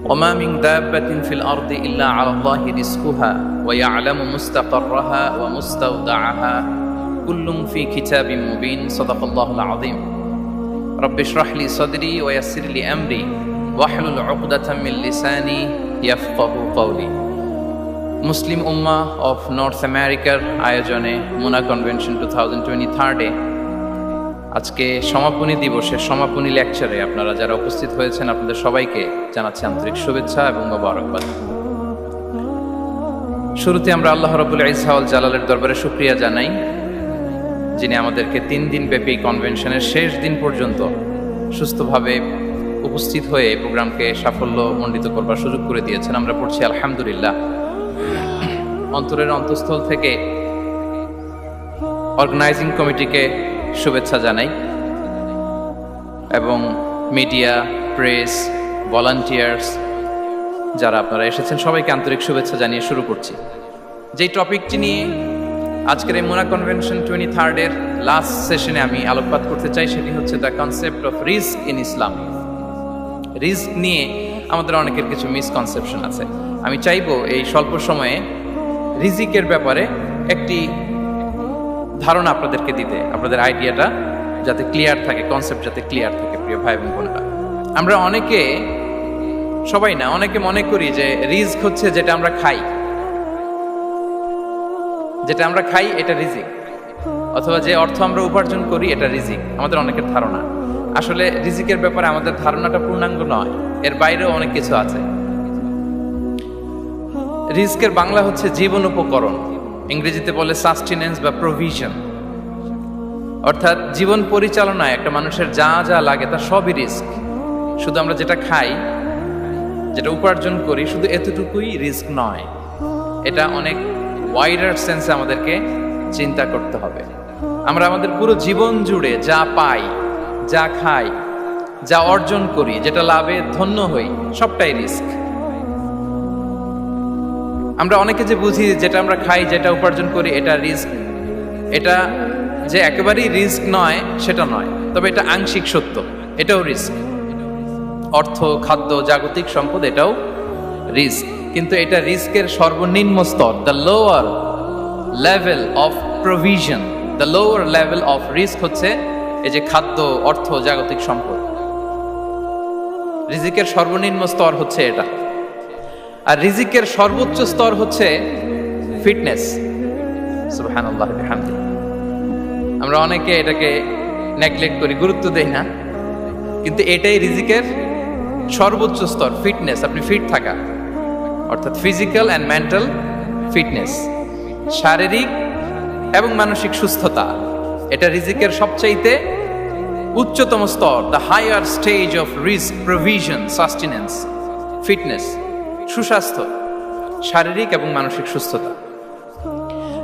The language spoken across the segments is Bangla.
وما من دابة في الأرض إلا على الله رزقها ويعلم مستقرها ومستودعها كل في كتاب مبين صدق الله العظيم رب اشرح لي صدري ويسر لي أمري واحلل عقدة من لساني يفقه قولي মুসলিম উম্মাহ অফ নর্থ আমেরিকার আয়োজনে মুনা কনভেনশন 2023 আজকে সমাপনী দিবসের সমাপনী লেকচারে আপনারা যারা উপস্থিত হয়েছেন আপনাদের সবাইকে জানাচ্ছি আন্তরিক শুভেচ্ছা এবং মোবারকবাদ। শুরুতে আমরা আল্লাহ রাব্বুল ইজ্জা ওয়াল জালালের দরবারে শুকরিয়া জানাই, যিনি আমাদেরকে 3 দিন ব্যাপী কনভেনশনের শেষ দিন পর্যন্ত সুস্থভাবে উপস্থিত হয়ে এই প্রোগ্রামকে সাফল্যমণ্ডিত করবার সুযোগ করে দিয়েছেন। আমরা পড়ছি আলহামদুলিল্লাহ। অন্তরের অন্তঃস্থল থেকে অর্গানাইজিং কমিটিকে শুভেচ্ছা জানাই এবং মিডিয়া, প্রেস, ভলান্টিয়ার্স যারা আপনারা এসেছেন সবাইকে আন্তরিক শুভেচ্ছা জানিয়ে শুরু করছি। যেই টপিকটি নিয়ে আজকের এই মুনা কনভেনশন 23 লাস্ট সেশনে আমি আলোকপাত করতে চাই সেটি হচ্ছে the concept of risk in Islam. Risk নিয়ে আমাদের অনেকের কিছু মিসকনসেপশন আছে। আমি চাইবো এই স্বল্প সময়ে রিজিকের ব্যাপারে একটি ধারণা আপনাদেরকে দিতে, আপনাদের আইডিয়াটা যাতে ক্লিয়ার থাকে, কনসেপ্ট যাতে ক্লিয়ার থাকে। প্রিয় ভাই এবং বোনেরা, আমরা অনেকে, সবাই না, অনেকে মনে করি যে রিস্ক হচ্ছে যেটা আমরা খাই, যেটা আমরা খাই এটা রিজিক, অথবা যে অর্থ আমরা উপার্জন করি এটা রিজিক। আমাদের অনেকের ধারণা। আসলে রিজিকের ব্যাপারে আমাদের ধারণাটা পূর্ণাঙ্গ নয়, এর বাইরেও অনেক কিছু আছে। রিস্কের বাংলা হচ্ছে জীবন উপকরণ, ইংরেজিতে বলে সাস্টেনেন্স বা প্রভিশন। অর্থাৎ জীবন পরিচালনায় একটা মানুষের যা যা লাগে তার সবই রিস্ক। শুধু আমরা যেটা খাই, যেটা উপার্জন করি, শুধু এতটুকুই রিস্ক নয়। এটা অনেক ওয়াইডার সেন্সে আমাদেরকে চিন্তা করতে হবে। আমরা আমাদের পুরো জীবন জুড়ে যা পাই, যা খাই, যা অর্জন করি, যেটা লাভে ধন্য হই, সবটাই রিস্ক। আমরা অনেকে যে বুঝি যেটা আমরা খাই, যেটা উপার্জন করি এটা রিস্ক, এটা যে একেবারেই রিস্ক নয় সেটা নয়, তবে এটা আংশিক সত্য, এটাও রিস্ক। অর্থ, খাদ্য, জাগতিক সম্পদ এটাও রিস্ক, কিন্তু এটা রিস্কের সর্বনিম্ন স্তর। The lower level of provision, the lower level of risk হচ্ছে এই যে খাদ্য, অর্থ, জাগতিক সম্পদ। রিজিকের সর্বনিম্ন স্তর হচ্ছে এটা। আর রিজিকের সর্বোচ্চ স্তর হচ্ছে ফিটনেস। সুবহানাল্লাহ ওয়া বিহামদিহি। আমরা অনেকে এটাকে নেগলেক্ট করি, গুরুত্ব দেই না, কিন্তু এটাই রিজিকের সর্বোচ্চ স্তর, ফিটনেস। আপনি ফিট থাকা, অর্থাৎ ফিজিক্যাল অ্যান্ড মেন্টাল ফিটনেস, শারীরিক এবং মানসিক সুস্থতা, এটা রিজিকের সবচাইতে উচ্চতম স্তর। দ্য হায়ার স্টেজ অফ রিস্ক, প্রভিশন, সাস্টেনেন্স, ফিটনেস, সুস্বাস্থ্য, শারীরিক এবং মানসিক সুস্থতা।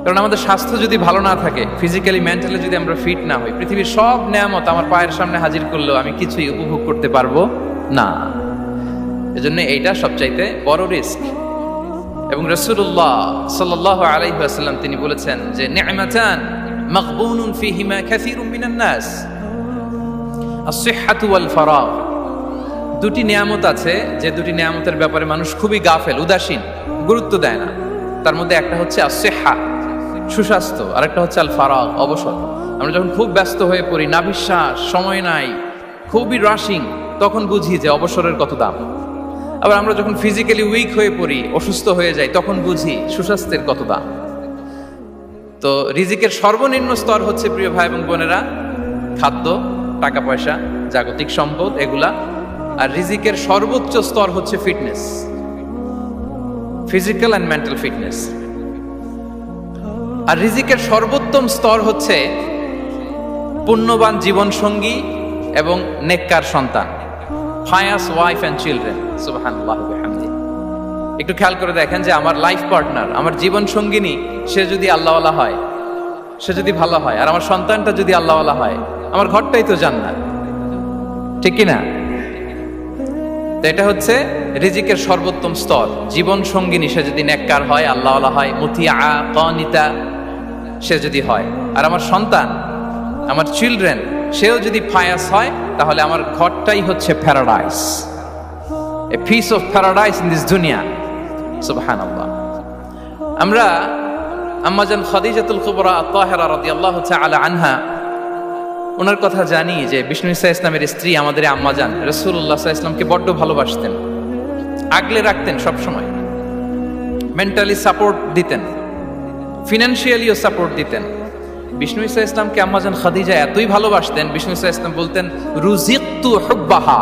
কারণ আমাদের স্বাস্থ্য যদি ভালো না থাকে, ফিজিক্যালি মেন্টালি যদি আমরা ফিট না হই, পৃথিবীর সব নেয়ামত আমার পায়ের সামনে হাজির করলেও আমি কিছুই উপভোগ করতে পারবো না। এজন্য এইটা সবচাইতে বড় রিস্ক। এবং রাসূলুল্লাহ সাল্লাল্লাহু আলাইহি ওয়াসাল্লাম তিনি বলেছেন যে নি'মাতান মাগবুনুন ফীহিমা কাসীরুম মিনান নাস, আস-সিহহাতু ওয়াল ফারাগ। দুটি নিয়ামত আছে যে দুটি নিয়ামতের ব্যাপারে মানুষ খুবই গাফেল, উদাসীন, গুরুত্ব দেয় না। তার মধ্যে একটা হচ্ছে আস-সিহহা, সুস্বাস্থ্য, আর একটা হচ্ছে আল ফারাগ, অবসর। আমরা যখন খুব ব্যস্ত হয়ে পড়ি, নাভিশ্বাস, সময় নাই, খুবই রাশিং, তখন বুঝি যে অবসরের কত দাম। আবার আমরা যখন ফিজিক্যালি উইক হয়ে পড়ি, অসুস্থ হয়ে যাই, তখন বুঝি সুস্বাস্থ্যের কত দাম। তো রিজিকের সর্বনিম্ন স্তর হচ্ছে, প্রিয় ভাই এবং বোনেরা, খাদ্য, টাকা পয়সা, জাগতিক সম্পদ, এগুলা। আর রিজিকের সর্বোচ্চ স্তর হচ্ছে fitness, physical and mental fitness. আর রিজিকের সর্বোত্তম স্তর হচ্ছে পুণ্যবান জীবন সঙ্গী এবং নেককার সন্তান, ফায়াস ওয়াইফ অ্যান্ড চিলড্রেন। সুবহানাল্লাহ ওয়া বিহামদিহি। একটু খেয়াল করে দেখেন যে আমার লাইফ পার্টনার, আমার জীবন সঙ্গিনী, সে যদি আল্লাহওয়ালা হয়, সে যদি ভালো হয়, আর আমার সন্তানটা যদি আল্লাহওয়ালা হয়, আমার ঘরটাই তো জান্নাত, ঠিক কি না? তো এটা হচ্ছে রিজিকের সর্বোত্তম স্তর। জীবন সঙ্গিনী সে যদি নেককার হয়, আল্লাহওয়ালা হয়, মুতিয়া, কানিতা সে যদি হয়, আর আমার সন্তান, আমার চিলড্রেন, সেও যদি ফায়াস হয়, তাহলে আমার ঘরটাই হচ্ছে paradise. a piece of paradise in this dunya. Subhanallah. আমরা আম্মাজান খাদিজাতুল কুবরা আত-তাহিরা রাদিয়াল্লাহু তাআলা আনহা ওনার কথা জানি যে বিষ্ণু ঈসা ইসলামের স্ত্রী আমাদের আম্মাজান রাসূলুল্লাহ সাল্লাল্লাহু আলাইহি ওয়াসাল্লামকে বড্ড ভালোবাসতেন, আগলে রাখতেন সব সময়, মেন্টালি সাপোর্ট দিতেন, ফিনান্সিয়ালিও সাপোর্ট দিতেন। বিষ্ণু ঈসা ইসলামকে আম্মাজান খাদিজা এতই ভালোবাসতেন, বিষ্ণু ঈসা ইসলাম বলতেন রুজিকতু হুব্বাহা,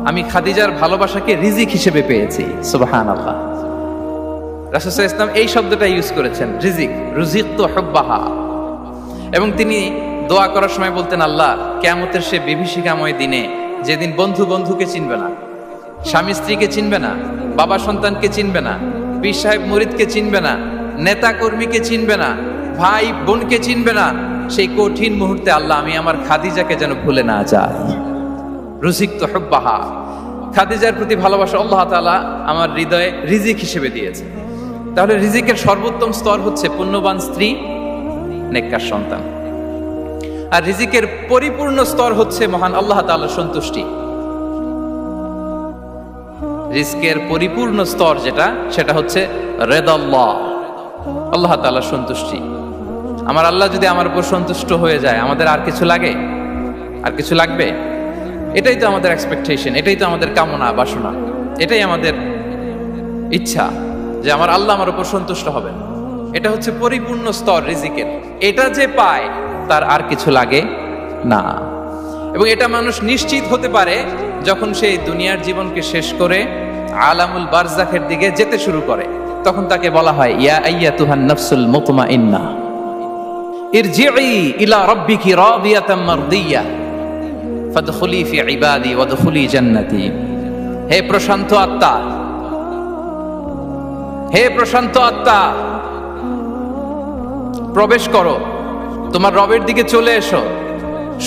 আমি খাদিজার ভালোবাসাকে রিজিক হিসেবে পেয়েছি। সুবহানাল্লাহ। রাসূল সাল্লাল্লাহু আলাইহি ওয়াসাল্লাম এই শব্দটা ইউজ করেছেন, রিজিক, রুজিকতু হুব্বাহা। এবং তিনি দোয়া করার সময় বলতেন, আল্লাহ কিয়ামতের সে বিভীষিকাময় দিনে যেদিন বন্ধু বন্ধুকে চিনবে না, স্বামী স্ত্রীকে চিনবে না, বাবা সন্তানকে চিনবে না, পীর সাহেব মুরিদকে চিনবে না, নেতা কর্মীকে চিনবে না, ভাই বোনকে চিনবে না, সেই কঠিন মুহূর্তে আল্লাহ আমি আমার খাদিজাকে যেন ভুলে না যাই। রুজিকতু হুব্বাহা, খাদিজার প্রতি ভালোবাসা আল্লাহ তাআলা আমার হৃদয়ে রিজিক হিসেবে দিয়েছে। তাহলে রিজিকের সর্বোত্তম স্তর হচ্ছে পুণ্যবান স্ত্রী, নেককার সন্তান। আর রিজিকের পরিপূর্ণ স্তর হচ্ছে মহান আল্লাহ তাআলার সন্তুষ্টি। রিজকের পরিপূর্ণ স্তর যেটা, সেটা হচ্ছে রিদাল্লাহ, আল্লাহ তাআলার সন্তুষ্টি। আমার আল্লাহ যদি আমার উপর সন্তুষ্ট হয়ে যায়, আমাদের আর কিছু লাগে? আর কিছু লাগবে? এটাই তো আমাদের এক্সপেকটেশন, এটাই তো আমাদের কামনা বাসনা, এটাই আমাদের ইচ্ছা যে আমার আল্লাহ আমার উপর সন্তুষ্ট হবেন। এটা হচ্ছে পরিপূর্ণ স্তর রিজিকের। এটা যে পায় তার আর কিছু লাগে না। এবং এটা মানুষ নিশ্চিত হতে পারে যখন সে দুনিয়ার জীবনকে শেষ করে আলামুল বারজাখের দিকে যেতে শুরু করে। তখন তাকে বলা হয় ইয়া আইয়াতুহান নাফসুল মুতমাইন্না ইরজিই ইলা রাব্বিকি রাদিয়াতাম মারদিয়া ফাদখুলি ফি ইবাদি ওয়াদখুলি জান্নাতি। হে প্রশান্ত আত্মা, হে প্রশান্ত আত্মা, প্রবেশ করো, তোমার রবের দিকে চলে এসো,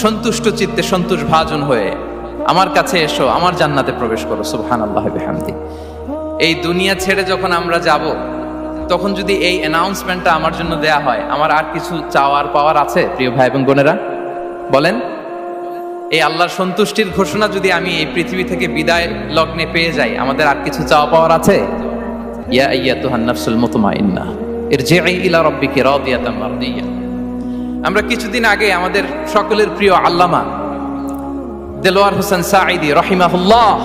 সন্তুষ্ট চিত্তে সন্তোষ ভাজন হয়ে আমার কাছে এসো, আমার জান্নাতে প্রবেশ করো। সুবহানাল্লাহ বিহামদি। এই দুনিয়া ছেড়ে যখন আমরা যাব, তখন যদি এই অ্যানাউন্সমেন্টটা আমার জন্য দেয়া হয়, আমার আর কিছু চাওয়ার পাওয়ার আছে? প্রিয় ভাই এবং বোনেরা বলেন, এই আল্লাহর সন্তুষ্টির ঘোষণা যদি আমি এই পৃথিবী থেকে বিদায় লগ্নে পেয়ে যাই, আমাদের আর কিছু চাওয়া পাওয়ার আছে? ইয়া আইয়াতুহান নাফসুল মুতমাইন্না ইরজিই ইলা রাব্বিকি রাদিয়াতাম মারদিয়া। আমরা কিছুদিন আগে আমাদের সকলের প্রিয় আল্লামা দেলোয়ার হোসেন সাঈদী রাহিমাহুল্লাহ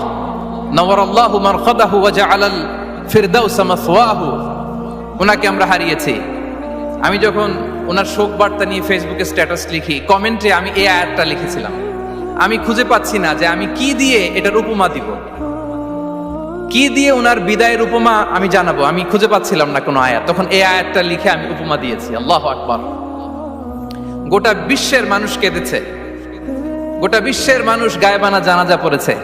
নওয়ারাল্লাহু মারকাদাহু ওয়া জাআলাল ফিরদাউস মাসওয়াহু, ওনাকে আমরা হারিয়েছি। আমি যখন ওনার শোক বার্তা নিয়ে ফেসবুকে স্ট্যাটাস লিখি, কমেন্টে আমি এই আয়াতটা লিখেছিলাম। আমি খুঁজে পাচ্ছি না যে আমি কি দিয়ে এটার উপমা দিব, কি দিয়ে ওনার বিদায়ের উপমা আমি জানাবো। আমি খুঁজে পাচ্ছিলাম না কোনো আয়াত। তখন এই আয়াতটা লিখে আমি উপমা দিয়েছি। আল্লাহু আকবার। গোটা বিশ্বের মানুষ কেঁদেছে, গোটা বিশ্বের মানুষ গায়েবানা জানাজা পড়েছে,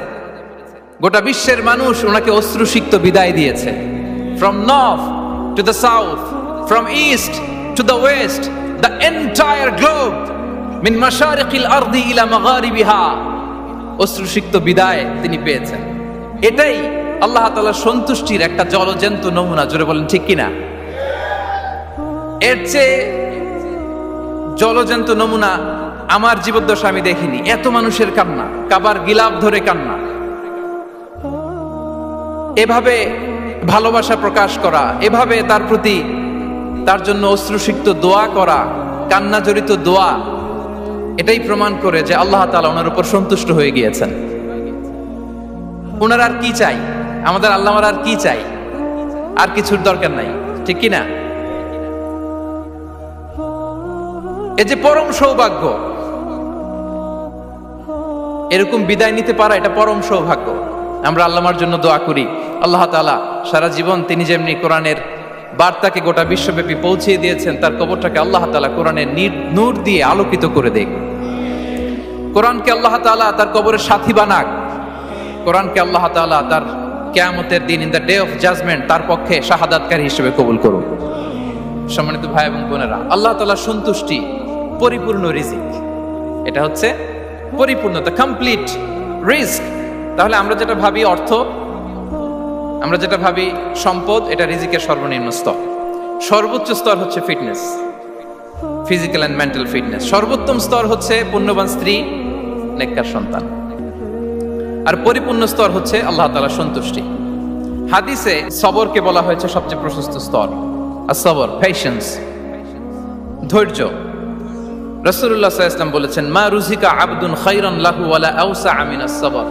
গোটা বিশ্বের মানুষ ওনাকে অশ্রুসিক্ত বিদায় দিয়েছে। From north to the south, from east to the west, the entire globe, মিন মাশারিকিল আরদি ইলা মাগারিবিহা, অশ্রুসিক্ত বিদায় তিনি পেয়েছেন। এটাই আল্লাহ তাআলার সন্তুষ্টির একটা জলজ্যান্ত নমুনা। জোরে বলেন ঠিক কিনা? এর চেয়ে জলজ্যান্ত নমুনা আমার জীবদ্দশা আমি দেখিনি। এত মানুষের কান্না, কাবার গিলাফ ধরে কান্না, এভাবে ভালোবাসা প্রকাশ করা, এভাবে তার প্রতি তার জন্য অশ্রুসিক্ত দোয়া করা, কান্না জড়িত দোয়া, এটাই প্রমাণ করে যে আল্লাহ তাআলা ওনার উপর সন্তুষ্ট হয়ে গিয়েছেন। ওনার আর কি চাই? আমাদের আল্লাহর আর কি চাই? আর কিছুর দরকার নাই, ঠিক কি না? এই যে পরম সৌভাগ্য, এরকম বিদায় নিতে পারা, এটা পরম সৌভাগ্য। আমরা আল্লাহর জন্য দোয়া করি, আল্লাহ তাআলা সারা জীবন তিনি যেমনি কোরআনের বার্তাকে গোটা বিশ্বব্যাপী পৌঁছিয়ে দিয়েছেন, তার কবরটাকে আল্লাহ তাআলা কোরআনের নূর দিয়ে আলোকিত করে দেখ। কোরআনকে আল্লাহ তাআলা তার কবরের সাথী বানাক। কোরআনকে আল্লাহ তাআলা তার কিয়ামতের দিন, in the day of judgement, তার পক্ষে শাহাদাতকারী হিসেবে কবুল করুন। সম্মানিত ভাই এবং বোনেরা, আল্লাহ তাআলার সন্তুষ্টি পরিপূর্ণ রিজিক, এটা হচ্ছে পরিপূর্ণতা, কমপ্লিট রিস্ক। তাহলে আমরা যেটা ভাবি অর্থ, আমরা যেটা ভাবি সম্পদ, এটা রিজিকের সর্বনিম্ন স্তর। সর্বোচ্চ স্তর হচ্ছে fitness, physical and mental fitness. সর্বোত্তম স্তর হচ্ছে পুণ্যবান স্ত্রী, নেককার সন্তান। আর পরিপূর্ণ স্তর হচ্ছে আল্লাহ তাআলার সন্তুষ্টি। হাদিসে সবরকে বলা হয়েছে সবচেয়ে প্রশস্ত স্তর। আর সবর, পেশেন্স, ধৈর্য। রাসূলুল্লাহ সাল্লাল্লাহু আলাইহি ওয়াসাল্লাম বলেছেন, মা রুজিকা আবদুন খায়রান লাহু ওয়ালা আওসা মিনাস সবর।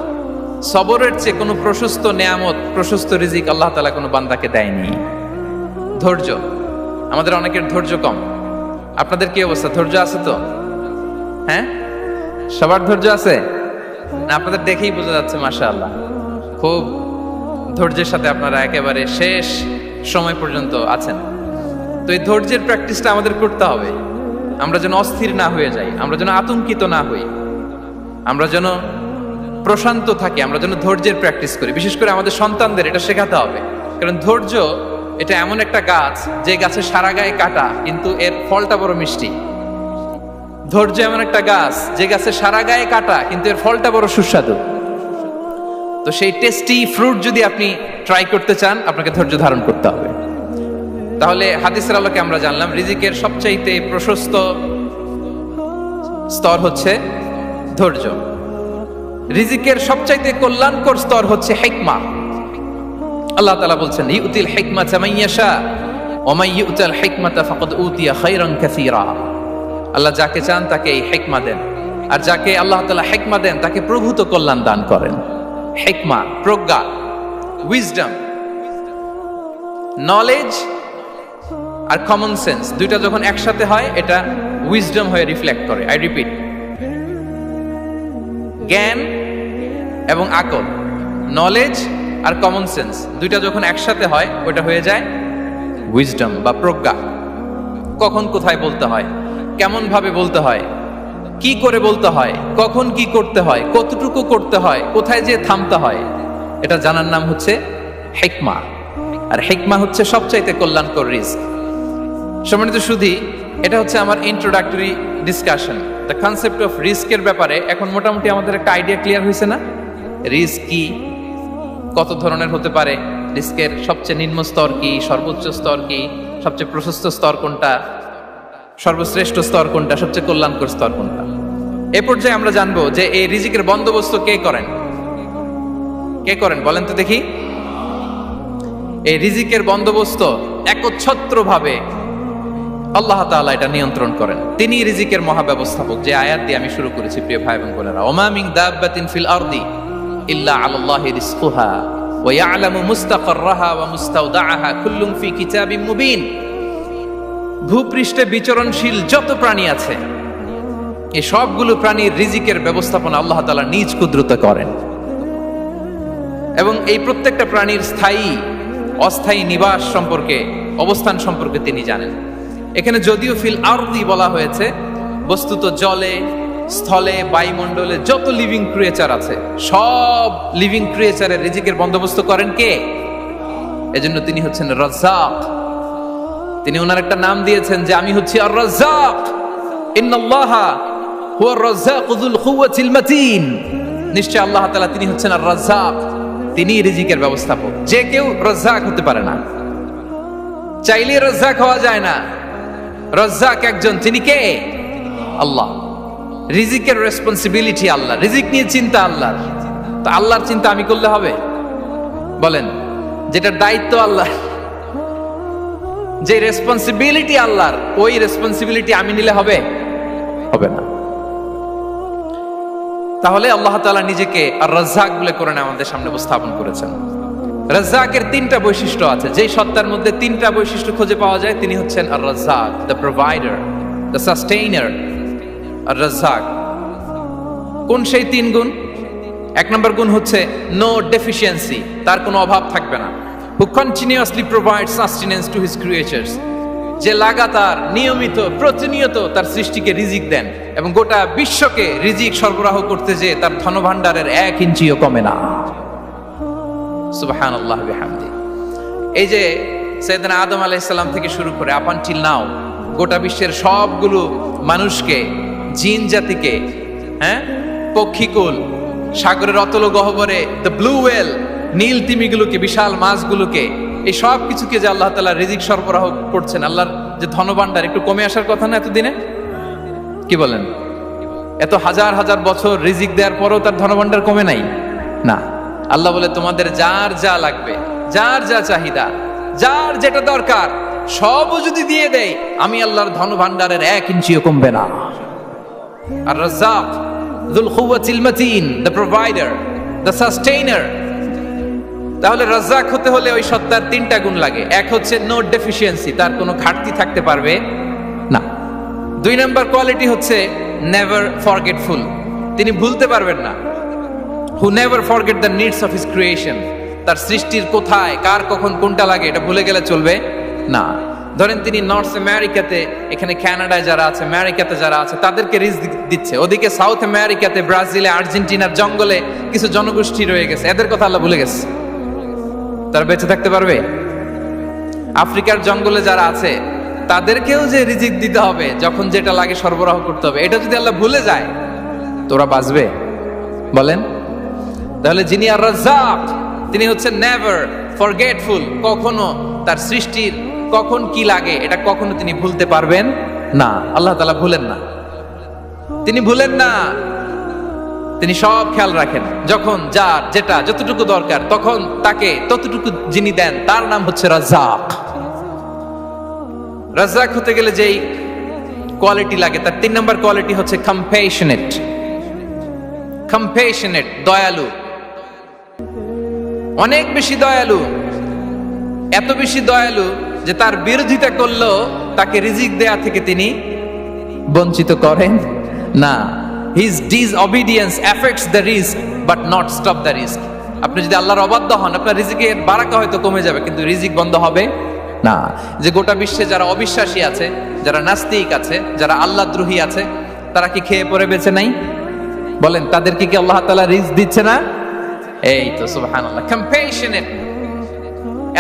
সবরের চেয়ে কোনো প্রশস্ত নেয়ামত, প্রশস্ত রিজিক আল্লাহ তাআলা কোনো বান্দাকে দেয়নি। ধৈর্য, আমাদের অনেকের ধৈর্য কম। আপনাদের কি অবস্থা, ধৈর্য আছে তো? হ্যাঁ, সবার ধৈর্য আছে না? আপনাদের দেখেই বোঝা যাচ্ছে মাশাআল্লাহ, খুব ধৈর্যের সাথে আপনারা একেবারে শেষ সময় পর্যন্ত আছেন। তো এই ধৈর্যের প্র্যাকটিসটা আমাদের করতে হবে। আমরা যেন অস্থির না হয়ে যাই, আমরা যেন আতঙ্কিত না হই, আমরা যেন প্রশান্ত থাকি, আমরা যেন ধৈর্যের প্র্যাকটিস করি। বিশেষ করে আমাদের সন্তানদের এটা শেখাতে হবে, কারণ ধৈর্য এটা এমন একটা গাছ যে গাছে সারা গায়ে কাটা কিন্তু এর ফলটা বড় মিষ্টি। ধৈর্য এমন একটা গাছ যে গাছে সারা গায়ে কাটা কিন্তু এর ফলটা বড় সুস্বাদু। তো সেই টেস্টি ফ্রুট যদি আপনি ট্রাই করতে চান, আপনাকে ধৈর্য ধারণ করতে হবে। তাহলে হাদিসের আলোকে আমরা জানলাম রিজিকের সবচাইতে প্রশস্ত স্তর হচ্ছে ধৈর্য। রিজিকের সবচাইতে কল্যাণকর স্তর হচ্ছে হিকমা। আল্লাহ তাআলা বলছেন, ইউতিল হিকমাতা মান ইয়াশা ওয়া মান ইউতাল হিকমাতা ফাকাদ উতিয়া খায়রান কাসীরা। আল্লাহ যাকে চান তাকে এই হিকমা দেন, আর যাকে আল্লাহ তাআলা হিকমা দেন তাকে প্রভূত কল্যাণ দান করেন। হিকমা, প্রজ্ঞা, উইজডম, নলেজ আর কমন সেন্স দুইটা যখন একসাথে হয় এটা উইজডম হয়ে রিফ্লেক্ট করে। আই রিপিট, জ্ঞান এবং আকল, নলেজ আর কমন সেন্স দুইটা যখন একসাথে হয় ওটা হয়ে যায় উইজডম বা প্রজ্ঞা। কখন কোথায় বলতে হয়, কেমন ভাবে বলতে হয়, কি করে বলতে হয়, কখন কি করতে হয়, কতটুকু করতে হয়, কোথায় যে থামতে হয়, এটা জানার নাম হচ্ছে হিকমা। আর হিকমা হচ্ছে সবচাইতে কল্যাণকর রিস্ক। সম্মানিত সুধী, এটা হচ্ছে আমার introductory discussion. The concept of রিস্কের ব্যাপারে এখন মোটামুটি আমাদের একটা আইডিয়া ক্লিয়ার হয়েছে না? রিস্ক কি, কত ধরনের হতে পারে, রিস্কের সবচেয়ে নিম্ন স্তর কি, সর্বোচ্চ স্তর কি, সবচেয়ে প্রশস্ত স্তর কোনটা, সর্বশ্রেষ্ঠ স্তর কোনটা, সবচেয়ে কল্যাণকর স্তর কোনটা। এ পর্যায়ে আমরা জানবো যে এই রিজিকের বন্দোবস্ত কে করেন। কে করেন বলেন তো দেখি? এই রিজিকের বন্দোবস্ত একচ্ছত্রভাবে আল্লাহ তাআলা এটা নিয়ন্ত্রণ করেন। তিনি রিজিকের মহাব্যবস্থাপক। যে আয়াত দিয়ে আমি শুরু করেছি প্রিয় ভাই এবং বোনেরা, ওমা মিন দাব্বাতিন ফিল আরদি ইল্লা আলাল্লাহি রিজকুহা ওয়া ইয়ালামু মুস্তাকাররাহা ওয়া মুস্তাওদাআহা কুল্লুম ফি কিতাবিম মুবিন। ভূপৃষ্ঠে বিচরণশীল যত প্রাণী আছে এই সবগুলো প্রাণীর রিজিকের ব্যবস্থাপনা আল্লাহ তাআলা নিজ কুদরতে করেন, এবং এই প্রত্যেকটা প্রাণীর স্থায়ী অস্থায়ী নিবাস সম্পর্কে, অবস্থান সম্পর্কে তিনি জানেন। এখানে যদিও ফিল আরদি বলা হয়েছে, বস্তুত জলে, স্থলে, বায়ুমণ্ডলে যত লিভিং ক্রিয়েচার আছে সব লিভিং ক্রিয়েচারের রিজিকের বন্দোবস্ত করেন কে? এজন্য তিনি হচ্ছেন রাজ্জাক। তিনি ওনার একটা নাম দিয়েছেন যে আমি হচ্ছি আর রাজ্জাক, ইন্নাল্লাহা হুয়ার রাজ্জাকু যুল কুওয়াতিল মাতিন। নিশ্চয় আল্লাহ তাআলা তিনি হচ্ছেন আর রাজ্জাক, তিনি রিজিকের ব্যবস্থাপক। যে কেউ রাজ্জাক হতে পারে না, চাইলে রাজ্জাক হওয়া যায় না। রাজ্জাক একজন, তিনি কে? আল্লাহ। রিজিকের রেসপন্সিবিলিটি আল্লাহ, রিজিক নিয়ে চিন্তা আল্লাহর। তো আল্লাহর চিন্তা আমি করলে হবে? বলেন, যেটার দায়িত্ব আল্লাহ, যে রেসপন্সিবিলিটি আল্লাহর, ওই রেসপন্সিবিলিটি আমি নিলে হবে? হবে না। তাহলে আল্লাহ তাআলা নিজেকে আর রাজ্জাক বলে কোরআনে আমাদের সামনে উপস্থাপন করেছেন। রাজ্জাকের তিনটা বৈশিষ্ট্য আছে, যেই সত্তার মধ্যে তিনটা বৈশিষ্ট্য খুঁজে পাওয়া যায় তিনি হচ্ছেন আর রাজ্জাক, দ্য প্রোভাইডার, দ্য সাস্টেইনার। আর রাজ্জাক কোন সেই তিন গুণ? এক নম্বর গুণ হচ্ছে নো ডেফিসিয়েন্সি, তার কোনো অভাব থাকবে না। হু continuously provides sustenance to his creatures, যে লাগাতার, নিয়মিত, প্রতিনিয়ত তার সৃষ্টিকে রিজিক দেন এবং গোটা বিশ্বকে রিজিক সরবরাহ করতে যে তার ধনভাণ্ডারের 1 ইঞ্চিও কমে না। সুবহানাল্লাহ বিহামদি। এই যে সাইয়েদনা আদম আলাইহিস সালাম থেকে শুরু করে আপ আনটিল নাও গোটা বিশ্বের সবগুলো মানুষকে, জিন জাতিকে, পক্ষীকুল, সাগরের অতল গহ্বরে দ্য ব্লু ওয়েল, নীল তিমিগুলোকে, বিশাল মাছগুলোকে, এই সব কিছুকে যে আল্লাহ তাআলা রিজিক সরবরাহ করছেন, আল্লাহর যে ধনভাণ্ডার একটু কমে আসার কথা না এতদিনে? কি বলেন? এত হাজার হাজার বছর রিজিক দেওয়ার পরও তার ধনভাণ্ডার কমে নাই। না। আল্লাহ বলে তোমাদের যার যা লাগবে, যার যা চাহিদা, যার যেটা দরকার সবও যদি দিয়ে দেয়, আমি আল্লাহর ধন ভান্ডারের 1 ইঞ্চিও কমবে না। আর Razzak যুল কুওয়াতিল মাতিন, the provider, the sustainer. তাহলে রাজ্জাক হতে হলে ওই সত্তার 3টা গুণ লাগে। এক হচ্ছে নো ডেফিসিয়েন্সি, তার কোনো ঘাটতি থাকতে পারবে না। 2 নাম্বার কোয়ালিটি হচ্ছে নেভার ফরগেটফুল, তিনি ভুলতে পারবেন না। Who never forget the needs of his creation, তার সৃষ্টির কোথায় কার কখন কোনটা লাগে এটা ভুলে গেলে চলবে না। ধরেন তিনি নর্থ আমেরিকাতে, এখানে কানাডায় যারা আছে, আমেরিকাতে যারা আছে, তাদেরকে রিস্ক দিচ্ছে। ওদিকে সাউথ আমেরিকাতে, ব্রাজিলে, আর্জেন্টিনার জঙ্গলে কিছু জনগোষ্ঠী রয়ে গেছে, এদের কথা আল্লাহ ভুলে গেছে। তারা বেঁচে থাকতে পারবে? আফ্রিকার জঙ্গলে যারা আছে তাদেরকেও যে রিজিক দিতে হবে, যখন যেটা লাগে সরবরাহ করতে হবে, এটা যদি আল্লাহ ভুলে যায় তোরা বাঁচবে? বলেন। তাহলে যিনি আর রাজ্জাক, তিনি হচ্ছেন নেভার ফরগেটফুল, কখনো তার সৃষ্টির কখন কি লাগে এটা কখনো তিনি ভুলতে পারবেন না। আল্লাহ তাআলা ভুলেন না, তিনি ভুলেন না, তিনি সব খেয়াল রাখেন। যখন যার যেটা যতটুকু দরকার তখন তাকে ততটুকু যিনি দেন, তার নাম হচ্ছে রাজ্জাক। রাজ্জাক হতে গেলে যেই কোয়ালিটি লাগে, তার 3 নম্বর কোয়ালিটি হচ্ছে কম্প্যাশনেট। কম্প্যাশনেট, দয়ালু, অনেক বেশি দয়ালু। এত বেশি দয়ালু যে তার বিরোধিতা করলেও তাকে রিজিক দেয়া থেকে তিনি বঞ্চিত করেন না। His disobedience affects the risk but not stop the risk. আপনি যদি আল্লাহর অবাধ্য হন, আপনার রিজিকের বারাকা হয়তো কমে যাবে, কিন্তু রিজিক বন্ধ হবে না। যে গোটা বিশ্বে যারা অবিশ্বাসী আছে, যারা নাস্তিক আছে, যারা আল্লাহদ্রোহী আছে, তারা কি খেয়ে পরে বেঁচে নাই? বলেন, তাদেরকে কি আল্লাহ তাআলা রিজিক দিচ্ছে না? এই তো সুবহানাল্লাহ। কম্প্যাশনেট,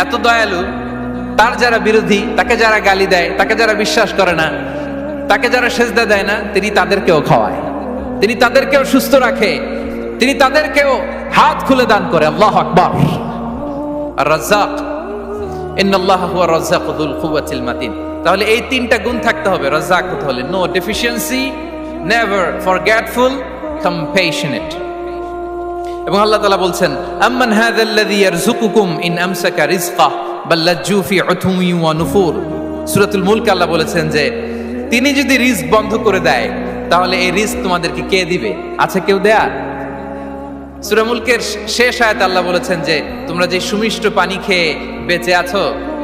এত দয়ালু, তার যারা বিরোধী, তাকে যারা গালি দেয়, তাকে যারা বিশ্বাস করে না, তাকে যারা সেজদা দেয় না, তিনি তাদেরকেও খাওয়ায়, তিনি তাদেরকেও সুস্থ রাখে, তিনি তাদেরকেও হাত খুলে দান করে। আল্লাহু আকবার। আর রাজ্জাক, ইন্নাল্লাহা হুয়া রাজ্জাকু যুল কুওয়াতিল মাতিন। তাহলে এই 3টা গুণ থাকতে হবে রাজ্জাক হতে হলে। No deficiency, never forgetful, compassionate. এবং আল্লাহ তাআলা বলছেন, আম্মান হাযাল্লাযী ইয়ারযুকুকুম ইন আমসাকা রিজকাহ বাল লাজ্জু ফি উতুমি ওয়া নুফুর। সূরাতুল মুলক আল্লাহ বলেছেন যে তিনি যদি রিজক বন্ধ করে দেয় তাহলে এই রিজক তোমাদেরকে কে দিবে? আছে কেউ দেয়া? সূরা মুলকের শেষ আয়াতে আল্লাহ বলেছেন যে তোমরা যে সুমিষ্ট পানি খেয়ে বেঁচে আছো,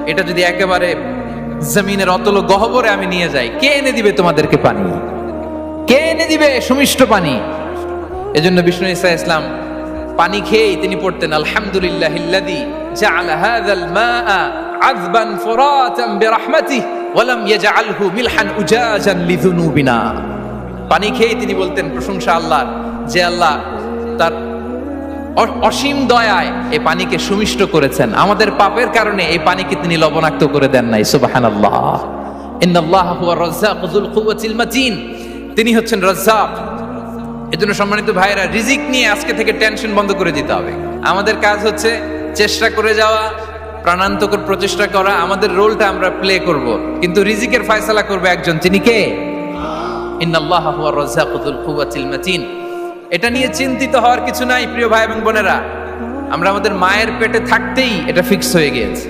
এটা যদি একেবারে জমিনের অতল গহ্বরে আমি নিয়ে যাই, কে এনে দিবে তোমাদেরকে পানি? কে এনে দিবে সুমিষ্ট পানি? এজন্য বিষ্ণু ঈসা ইসলাম পানি খেয়েই তিনি পড়তেন, আলহামদুলিল্লাহিল্লাযী জাআলা হাযাল মাআ আযবান ফুরাতান বিরাহমাতিহি ওয়া লাম ইয়াজআলহু মিলহান উজাজান লিযুনুবিনা। পানি খেয়েই তিনি বলতেন প্রশংসা আল্লাহর, যে আল্লাহ তার অসীম দয়ায় এই পানিকে সুমিষ্ট করেছেন, আমাদের পাপের কারণে এই পানিকে তিনি লবণাক্ত করে দেন নাই। সুবহানাল্লাহ। ইন্নাল্লাহা হুয়া রাজ্জাকু যুল কুওয়াতিল মাতিন, তিনি হচ্ছেন রাজ্জাক। এজন্য সম্মানিত ভাইরা, রিজিক নিয়ে আজকে থেকে টেনশন বন্ধ করে দিতে হবে। আমাদের কাজ হচ্ছে চেষ্টা করে যাওয়া, প্রাণান্তকর প্রচেষ্টা করা, আমাদের রোলটা আমরা প্লে করব, কিন্তু রিজিকের ফয়সালা করবে একজন, তিনি কে? ইন্নাল্লাহা হুয়া রাজ্জাকু যুল কুওয়াতিল মাতিন। এটা নিয়ে চিন্তিত হওয়ার কিছু নাই প্রিয় ভাই এবং বোনেরা। আমরা আমাদের মায়ের পেটে থাকতেই এটা ফিক্স হয়ে গিয়েছে।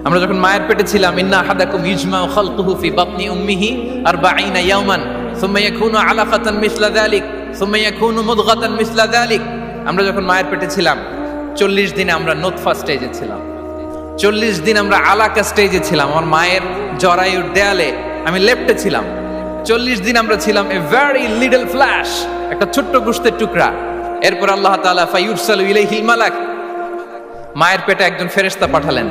আমরা যখন মায়ের পেটে ছিলাম, ইন্না আহাদাকুম ইজমাউ খালকুহু ফি বাতনি উম্মিহি 40 ইয়াওমান সুম্মা ইয়াকুনু আলাকাতান মিসলা যালিক সুম্মা ইয়াকুনু মুদগাতান মিসলা যালিক। আমরা যখন মায়ের পেটে ছিলাম 40 দিনে আমরা নুতফা স্টেজে ছিলাম, 40 দিন আমরা আলাকা স্টেজে ছিলাম। আমার মায়ের জরায়ুর দেয়ালে আমি লেপ্টে ছিলাম। 40 দিন আমরা ছিলাম এ ভেরি লিটল ফ্ল্যাশ, একটা ছোট্ট গোশতের টুকরা। এরপর আল্লাহ তাআলা ফায়ুরসালু ইলাইহিল মালাক, মায়ের পেটে একজন ফেরেশতা পাঠালেন।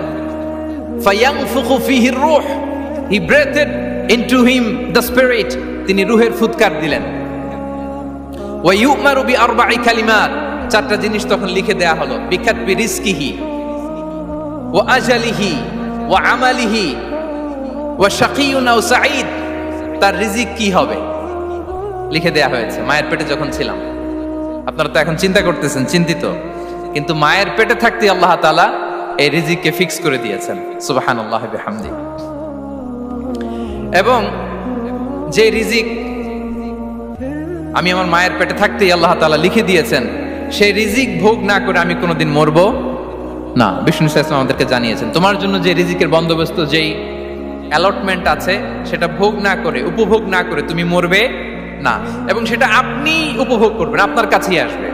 ফায়ানফুখু ফিহির রূহ, he breathed into him the spirit, তিনি রূহের ফুৎকার দিলেন। ওয়া ইউমারু বিআরবা'i কালিমাত, 4টা জিনিস তখন লিখে দেয়া হলো। বিকাতবি রিজকিহি ওয়া আজালিহি ওয়া আমালিহি ওয়া শাকিয়ুন আও সাঈদ, তার রিজিক কি হবে লিখে দেয়া হয়েছে মায়ের পেটে যখন ছিলাম। আপনারা তো এখন চিন্তা করতেছেন, চিন্তিত, কিন্তু মায়ের পেটে থাকতে আল্লাহ তাআলা এই রিজিককে ফিক্স করে দিয়েছেন। সুবহানাল্লাহি বিহামদি। এবং যে রিজিক আমি আমার মায়ের পেটে থাকতেই আল্লাহ তাআলা লিখে দিয়েছেন, সেই রিজিক ভোগ না করে আমি কোনোদিন মরবো না। বিষ্ণু ইসলাম আমাদেরকে জানিয়েছেন তোমার জন্য যে রিজিকের বন্দোবস্ত, যেই অ্যালটমেন্ট আছে, সেটা ভোগ না করে, উপভোগ না করে তুমি মরবে না, এবং সেটা আপনি উপভোগ করবেন, আপনার কাছেই আসবে।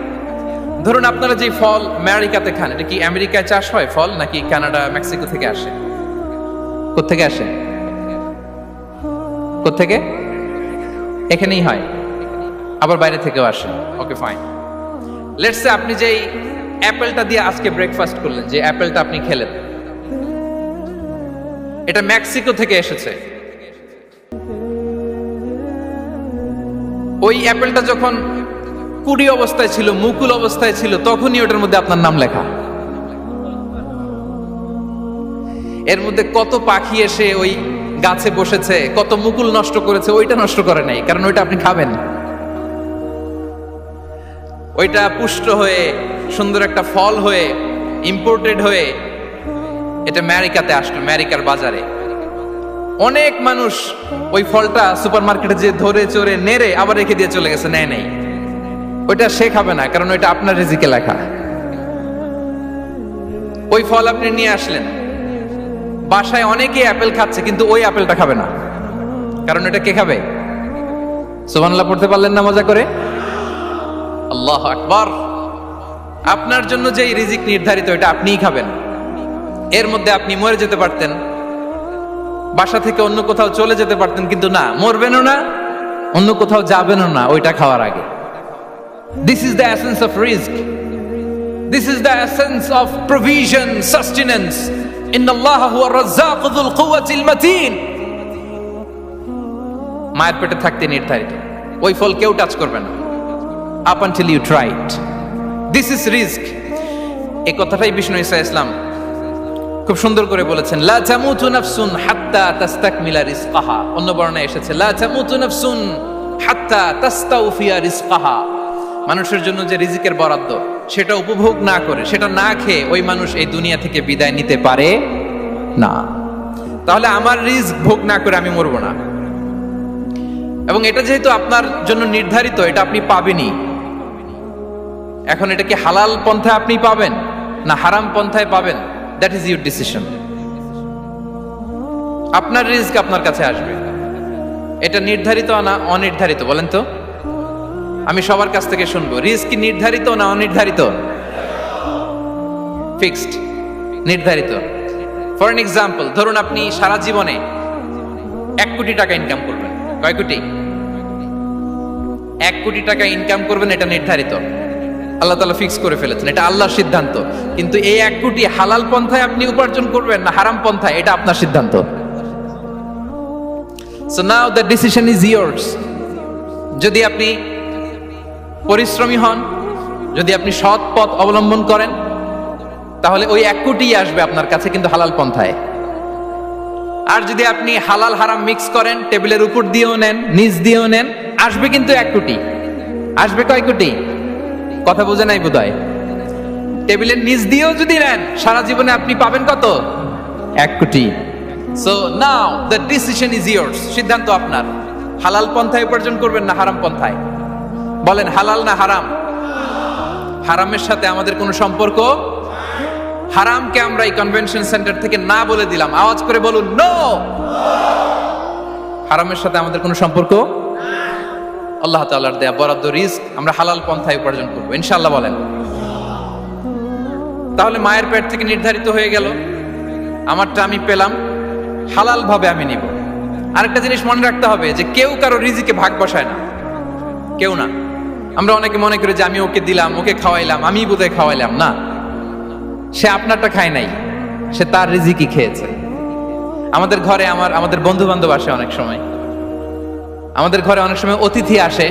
ধরুন আপনারা যে ফল আমেরিকাতে খান, এটা কি আমেরিকায় চাষ হয় ফল, নাকি কানাডা মেক্সিকো থেকে আসে? কোত্থেকে আসে? কোত্থেকে? এখানেই হয়, আবার বাইরে থেকেও আসে। Okay fine. লেটস সে আপনি যেই অ্যাপেলটা দিয়ে আজকে ব্রেকফাস্ট করলেন, যে অ্যাপেলটা আপনি খেলেন, এটা মেক্সিকো থেকে এসেছে। ওই অ্যাপেলটা যখন কুড়ি অবস্থায় ছিল, মুকুল অবস্থায় ছিল, তখনই ওটার মধ্যে আপনার নাম লেখা। এর মধ্যে কত পাখি এসে ওই গাছে বসেছে, কত মুকুল নষ্ট করেছে, ওইটা নষ্ট করে নাই, কারণ ওইটা আপনি খাবেন। ওইটা পুষ্ট হয়ে সুন্দর একটা ফল হয়ে ইম্পোর্টেড হয়ে এটা আমেরিকাতে আসলো, আমেরিকার বাজারে। অনেক মানুষ ওই ফলটা সুপার মার্কেটে যে ধরে চড়ে নেড়ে আবার রেখে দিয়ে চলে গেছে, নেয় নাই। ওইটা সে খাবে না, কারণ ওইটা আপনার রিজিকে লেখা। ওই ফল আপনি নিয়ে আসলেন, বাসায় অনেকেই অ্যাপেল খাচ্ছে, কিন্তু ওই অ্যাপেলটা খাবে না, কারণ এটা কে খাবে? সুবহানাল্লাহ পড়তে পারলেন না মজা করে? আল্লাহু আকবার। আপনার জন্য যে রিজিক নির্ধারিত, এটা আপনিই খাবেন। এর মধ্যে আপনি মরে যেতে পারতেন, বাসা থেকে অন্য কোথাও চলে যেতে পারতেন, কিন্তু না, মরবেনও না, অন্য কোথাও যাবেনও না ওইটা খাওয়ার আগে। This is the essence of rizq. This is the essence of provision, sustenance. Inna Allah huwa ar-razzaq dhul quwwati al-matin. মায়ের পেটে থাকতে নির্ধারিত, ওই ফল কেউ টাচ করবে না up until you try it. This is rizq. এই কথাটাই বিষ্ণু ঈসা ইসলাম খুব সুন্দর করে বলেছেন, লা তামুতু নাফসুন হাত্তা তাস্তাকমিলা রিজকাহা। অন্য বর্ণনায় এসেছে লা তামুতু নাফসুন হাত্তা তাস্তাউফিয়া রিজকাহা। মানুষের জন্য যে রিজিকের বরাদ্দ, সেটা উপভোগ না করে, সেটা না খেয়ে ওই মানুষ এই দুনিয়া থেকে বিদায় নিতে পারে না। তাহলে আমার রিজিক ভোগ না করে আমি মরবো না, এবং এটা যেহেতু আপনার জন্য নির্ধারিত, এটা আপনি পাবেনই। এখন এটা কি হালাল পন্থায় আপনি পাবেন না হারাম পন্থায় পাবেন, দ্যাট ইজ ইউর ডিসিশন। আপনার রিজিক আপনার কাছে আসবে। এটা নির্ধারিত না অনির্ধারিত? বলেন তো, আমি সবার কাছ থেকে শুনবো, রিজিক কি নির্ধারিত না অনির্ধারিত? ফিক্সড, নির্ধারিত। ফর এন এক্সাম্পল, ধরুন আপনি সারা জীবনে 1 কোটি টাকা ইনকাম করবেন। কয় কোটি? 1 কোটি টাকা ইনকাম করবেন, এটা নির্ধারিত, আল্লাহ তাআলা ফিক্স করে ফেলেছেন, এটা আল্লাহর সিদ্ধান্ত। কিন্তু এই 1 কোটি হালাল পন্থায় আপনি উপার্জন করবেন না হারাম পন্থায়, এটা আপনার সিদ্ধান্ত। So now the decision is yours. যদি আপনি পরিশ্রমী হন, যদি আপনি সৎ পথ অবলম্বন করেন, তাহলে ওই 1 কোটি আসবে আপনার কাছে, কিন্তু হালাল পন্থায়। আর যদি আপনি হালাল হারাম মিক্স করেন, টেবিলের উপর দিয়েও নেন, নিচ দিয়েও নেন, আসবে কিন্তু 1 কোটি। আসবে কয় কোটি? কথা বোঝে নাই বোধহয়। টেবিলের নিচ দিয়েও যদি নেন, সারা জীবনে আপনি পাবেন কত? 1 কোটি। So now the decision is years. সিদ্ধান্ত আপনার। হালাল পন্থায় উপার্জন করবেন না হারাম পন্থায়? বলেন, হালাল না হারাম? হারামের সাথে আমাদের কোনো সম্পর্ক? হারামকে আমরা এই কনভেনশন সেন্টার থেকে না বলে দিলাম, আওয়াজ করে বলুন নো। হারামের সাথে আমাদের কোনো সম্পর্ক? আল্লাহ তাআলার দেয়া বরাদ্দ রিজক আমরা হালাল পন্থায় উপার্জন করবো ইনশাআল্লাহ। বলেন। তাহলে মায়ের পেট থেকে নির্ধারিত হয়ে গেল, আমারটা আমি পেলাম, হালাল ভাবে আমি নিব। আরেকটা জিনিস মনে রাখতে হবে যে কেউ কারো রিজিকে ভাগ বসায় না, কেউ না। আমরা অনেকে মনে করি যে আমি ওকে দিলাম, ওকে খাওয়াইলাম, আমি বোধহয় খাওয়াইলাম। না, সে আপনারটা খায় নাই, সে তার রিজিকই খেয়েছে। আমাদের ঘরে আমাদের বন্ধু বান্ধব আসে অনেক সময়, আমাদের ঘরে অনেক সময় অতিথি আসে,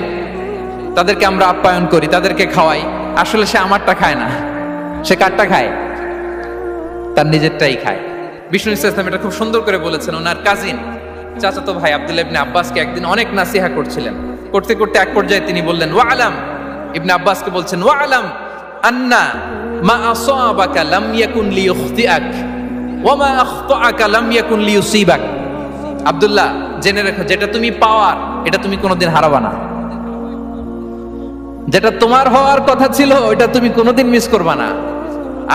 তাদেরকে আমরা আপ্যায়ন করি, তাদেরকে খাওয়াই। আসলে সে আমারটা খায় না, সে কারটা খায়? তার নিজেরটাই খায়। বিষ্ণু ইসলাম এটা খুব সুন্দর করে বলেছেন। ওনার কাজিন, চাচাতো ভাই আব্দুল্লাহ ইবনে আব্বাসকে একদিন অনেক নাসিহা করছিলেন। করতে করতে এক পর্যায়ে তিনি বললেন, ওয়া আলাম, ইবনে আব্বাসকে বলছেন, ওয়া আলাম আন্না মা আসাবাকা লাম ইয়াকুন লিইখতিআক ওয়া মা আখতাআকা লাম ইয়াকুন লিইউসিবাক। আব্দুল্লাহ, জেনে রেখো, যেটা তুমি পাওয়ার এটা তুমি কোনোদিন হারাবা না, যেটা তোমার হওয়ার কথা ছিল ওইটা তুমি কোনোদিন মিস করবা না,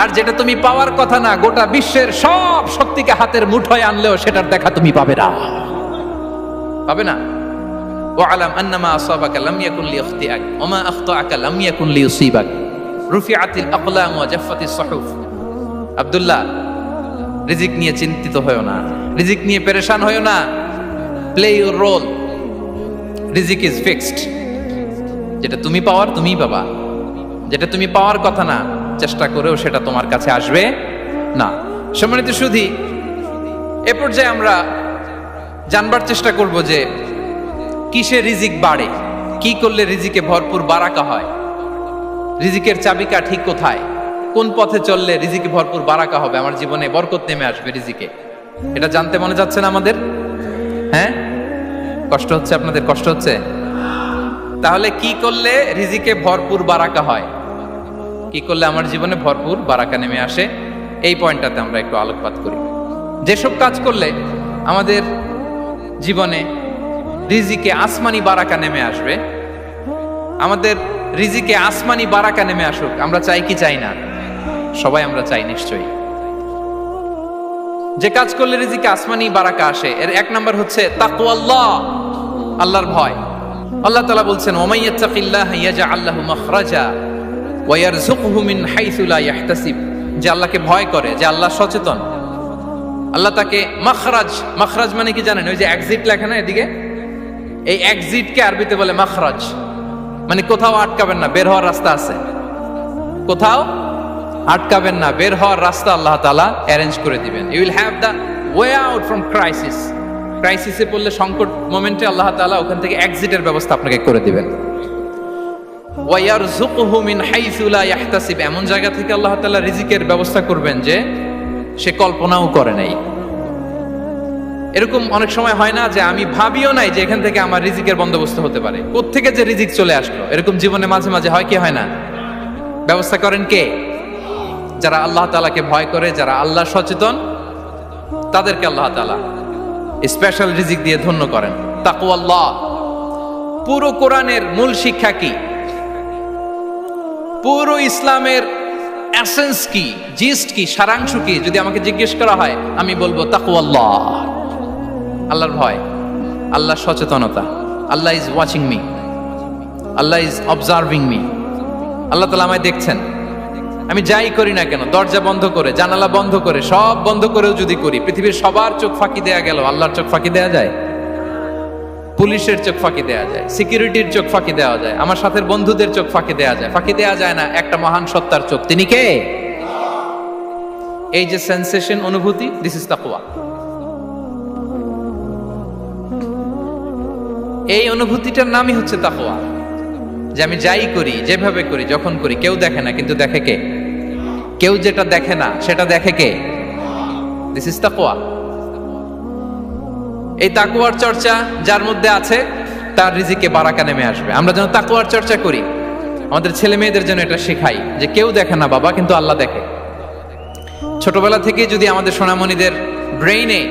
আর যেটা তুমি পাওয়ার কথা না, গোটা বিশ্বের সব শক্তিকে হাতের মুঠোয় আনলেও সেটার দেখা তুমি পাবে না, পাবে না। ওয়ালাম আন্নামা আসাবাকা লাম ইয়াকুন লিয়াখতিআক ওয়া মা আখতাআকা লাম ইয়াকুন লিয়ুসিবাক রুফিআতিল আকলাম ওয়া জাফফাতিস সুহুফ। আব্দুল্লাহ, রিজিক নিয়ে চিন্তিত হয়ো না, রিজিক নিয়ে পেরেশান হয়ো না। প্লে ইউর রোল, রিজিক ইজ ফিক্সড। যেটা তুমি পাওয়ার তুমিই পাবা, যেটা তুমি পাওয়ার কথা না চেষ্টা করেও সেটা তোমার কাছে আসবে না। সম্মানিত সুধী, এ পর্যায়ে আমরা জানবার চেষ্টা করব যে কিসে রিজিক বাড়ে, কি করলে রিজিকে ভরপুর বারাকা হয়, রিজিকের চাবিকা ঠিক কোথায়, কোন পথে চললে রিজিকে ভরপুর বারাকা হবে, আমার জীবনে বরকত নেমে আসবে রিজিকে। এটা জানতে মনে যাচ্ছে না আমাদের? হ্যাঁ, কষ্ট হচ্ছে আপনাদের? কষ্ট হচ্ছে? তাহলে কি করলে রিজিকে ভরপুর বারাকা হয়, কি করলে আমার জীবনে ভরপুর বারাকা নেমে আসে, এই পয়েন্টটাতে আমরা একটু আলোকপাত করি। যেসব কাজ করলে আমাদের জীবনে রিজিকে আসমানি বারাকা নেমে আসবে, আমাদের রিজিকে আসমানি বারাকা নেমে আসুক, আমরা চাই কি চাই না? সবাই আমরা চাই নিশ্চয়ই। যে কাজ করলে রিজিকে আসমানি বারাকা আসে, এর এক নাম্বার হচ্ছে তাকওয়াল্লাহ, আল্লাহর ভয়। আল্লাহ তাআলা বলছেন, ওয়া মাইয়াত্তাকিল্লাহা ইয়াজআল লাহু মাখরাজা ওয়া ইয়ারযুকহু মিন হাইসু লা ইয়াহতাসিব। যে আল্লাহকে ভয় করে, যে আল্লাহ সচেতন, আল্লাহ তাকে মাখরাজ, মাখরাজ মানে কি জানেন? ওই যে এক্সিট লেখা না এদিকে, এই এক্সিটকে আরবিতে বলে মাখরাজ, মানে কোথাও আটকাবেন না, বের হওয়ার রাস্তা আছে, কোথাও আটকাবেন না, বের হওয়ার রাস্তা আল্লাহ তাআলা অ্যারেঞ্জ করে দিবেন। You will have the way out from crisis. ক্রাইসিসে পড়লে, সংকট মোমেন্টে আল্লাহ তাআলা ওখান থেকে এক্সিটের ব্যবস্থা আপনাকে করে দিবেন। ওয়া ইয়ারযুকহু মিন হাইসু লা ইয়াহতাসিব, এমন জায়গা থেকে আল্লাহ তাআলা রিজিকের ব্যবস্থা করবেন যে সে কল্পনাও করে নাই। এরকম অনেক সময় হয় না যে আমি ভাবিও নাই যে এখান থেকে আমার রিজিকের বন্দোবস্ত হতে পারে, কোত্থেকে যে রিজিক চলে আসলো। এরকম জীবনে মাঝে মাঝে হয় কি হয় না? ব্যবস্থা করেন কে? যারা আল্লাহ তাআলাকে ভয় করে, যারা আল্লাহ সচেতন, তাদেরকে আল্লাহ তাআলা স্পেশাল রিজিক দিয়ে ধন্য করেন। তাকওয়াল্লাহ। পুরো কোরআনের মূল শিক্ষা কি? পুরো ইসলামের এসেন্স কি, জিস্ট কি, সারাংশ কি যদি আমাকে জিজ্ঞেস করা হয়, আমি বলবো তাকওয়াল্লাহ, আল্লাহর ভয়, আল্লাহর সচেতনতা। Allah is watching me, Allah is observing me. Allah তাআলা আমায় দেখছেন, আমি যাই করি না কেন, দরজা বন্ধ করে, জানালা বন্ধ করে, সব বন্ধ করেও যদি করি, পৃথিবীর সবার চোখ ফাঁকি দেয়া গেল, আল্লাহর চোখ ফাঁকি দেয়া যায়? পুলিশের চোখ ফাঁকি দেয়া যায়, সিকিউরিটির চোখ ফাঁকি দেওয়া যায়, আমার সাথে বন্ধুদের চোখ ফাঁকি দেয়া যায়, ফাঁকি দেয়া যায় না একটা মহান সত্তার চোখ। তিনি কে? এই যে সেন্সেশন, অনুভূতি, দিস ইজ তাকওয়া। এই অনুভূতিটার নামই হচ্ছে তাকওয়া, যে আমি যাই করি, যেভাবে করি, যখন করি, কেউ দেখে না, কিন্তু দেখে কে? কেউ যেটা দেখে না সেটা দেখে কে? দিস ইজ তাকওয়া। এই তাকওয়ার চর্চা যার মধ্যে আছে, তার রিজিকে বারাকা নেমে আসবে। আমরা যেন তাকওয়ার চর্চা করি, আমাদের ছেলে মেয়েদের জন্য এটা শেখাই যে কেউ দেখে না বাবা, কিন্তু আল্লাহ দেখে। ছোটবেলা থেকে যদি আমাদের সোনামণিদের ব্রেইনে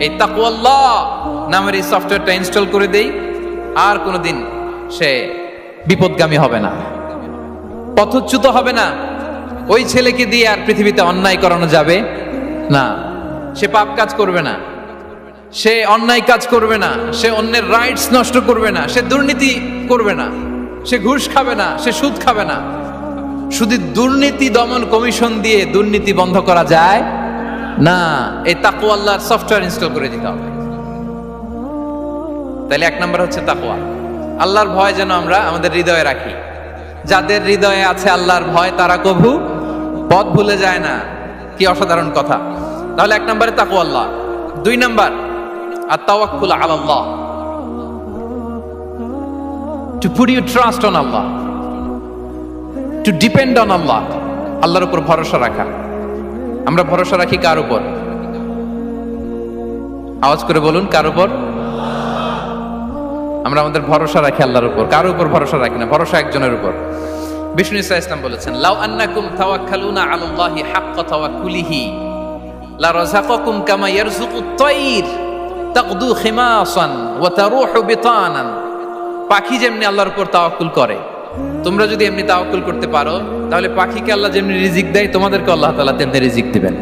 এই তাকওয়াল্লাহ নামের এই সফটওয়্যারটা ইনস্টল করে দেই, আর কোনোদিন সে বিপদগামী হবে না, পথচ্যুত হবে না। ওই ছেলেকে দিয়ে আর পৃথিবীতে অন্যায় করানো যাবে না, সে পাপ কাজ করবে না, সে অন্যায় কাজ করবে না, সে অন্যের রাইটস নষ্ট করবে না, সে দুর্নীতি করবে না, সে ঘুষ খাবে না, সে সুদ খাবে না। শুধু দুর্নীতি দমন কমিশন দিয়ে দুর্নীতি বন্ধ করা যায় না, এই তাকওয়া আল্লাহর সফটওয়্যার ইনস্টল করে দিতে হবে। তাহলে এক নম্বর হচ্ছে তাকওয়া, আল্লাহর ভয় যেন আমরা আমাদের হৃদয়ে রাখি। যাদের হৃদয়ে আছে আল্লাহর ভয়, তারা কভু পথ ভুলে যায় না। কি অসাধারণ কথা! তাহলে এক নম্বরে তাকওয়া আল্লাহ। দুই নম্বর আত-তাওয়াক্কুল আলাল্লাহ, to put your trust on Allah, to depend on Allah, আল্লাহর উপর ভরসা রাখা। আমরা ভরসা রাখি কার উপর? আওয়াজ করে বলুন, কার উপর? আমরা আমাদের ভরসা রাখি আল্লাহর উপর, কার উপর ভরসা রাখি না, ভরসা একজনের উপর। বিষ্ণু ইসা ইসলাম বলেছেন, লাউ আন্নাকুম তাওয়াক্কালুনা আলাল্লাহি হাক্কা তাওয়াক্কুলিহি লা রাযাকাকুম কামা ইয়ারযুকুত তায়র তাকদু খিমাসান ওয়া তারুহু বিতানান। পাখি যেমনি আল্লাহর উপর তাওয়াক্কুল করে, তোমরা যদি এমনি তাওয়াক্কুল করতে পারো তাহলে পাখিকে আল্লাহ যেমনি রিজিক দেয় তোমাদেরকে আল্লাহ তাআলা তেমনি রিজিক দিবেন।